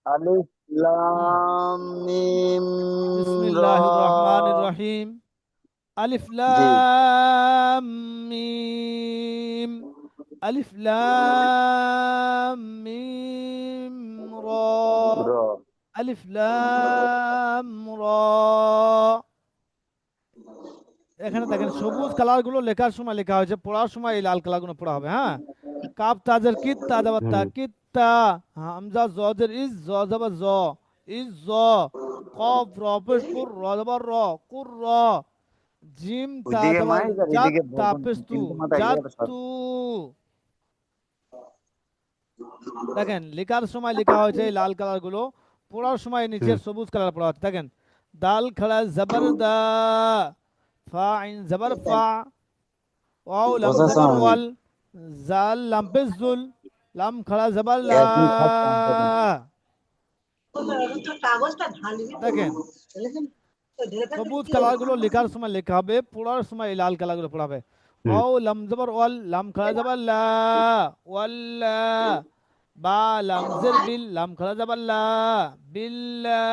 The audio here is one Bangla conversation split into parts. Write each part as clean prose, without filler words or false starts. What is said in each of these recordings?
আলিফ হুম, লাম মিম র। বিসমিল্লাহির রহমানির রহিম। আলিফ জি। লাম মিম। আলিফ লাম মিম র। র। আলিফ লাম র। এখানে দেখেন সবুজ কালার গুলো লেখার সময় লেখা হয়েছে, পড়ার সময় এই লাল কালার গুলো পড়া হবে। হ্যাঁ, কাপ তাজের কিত তাজাবাত্তা হুম। কিত্তা। হামজা জজের ইজ জজাবার জ ইজ জ। কফ রপেশ কুর রজাবার র কুর র। জিম ওইদিকে তাজাবার মাইক আর জাত এদিকে বলুন, তাপেস তু কিন্তু মাথা জাত একেবারে সব। তু। দেখেন লেখার সময় লেখা হয়েছে এই লাল কালার গুলো, পড়ার সময় হুম। নিচের সবুজ কালার পড়া হচ্ছে। দেখেন দাল খাড়া জবর দা, ফা আইন জবর ফা, ওয়াও লাম বোঝাছো জবর আমি ওয়াল, জাল লাম পেশ জুল, লাম খাড়া জবর লা। একদিন থাকতাম সেদিন। দেখেন সবুজ কালার গুলো লেখার সময় লেখা হবে, পড়ার সময় এই লাল কালার গুলো পড়াবে। হুম। ওয়াও লাম জবর ওয়াল, লাম খাড়া জবর লা, ওয়াল্লা। বা লাম জের বিল, লাম খাড়া জবর লা, বিল্লা।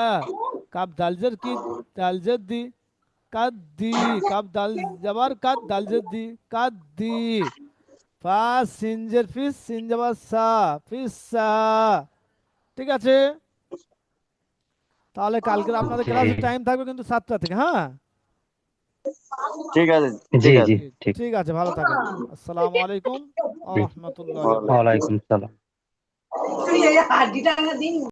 কাপ দাল জের কি, দাল জের দি, কাদ দি। কাপ দাল জবর কাদ, দাল জের দি, কাদ দি। ফা সিনজের ফিস, সিন জবর সা, ফিসা। ঠিক আছে, তাহলে কালকে আপনাদের জি ক্লাসের টাইম থাকবে কিন্তু 7টা থেকে। হ্যাঁ, ঠিক আছে। জি ঠিক জি আছে। ঠিক। ঠিক আছে, ভালো থাকেন। আসসালামু আলাইকুম ওয়া হুম। রাহমাতুল্লাহি ওয়া ওয়ালাইকুম বারাকাতুহু। ওয়ালাইকুম সালাম।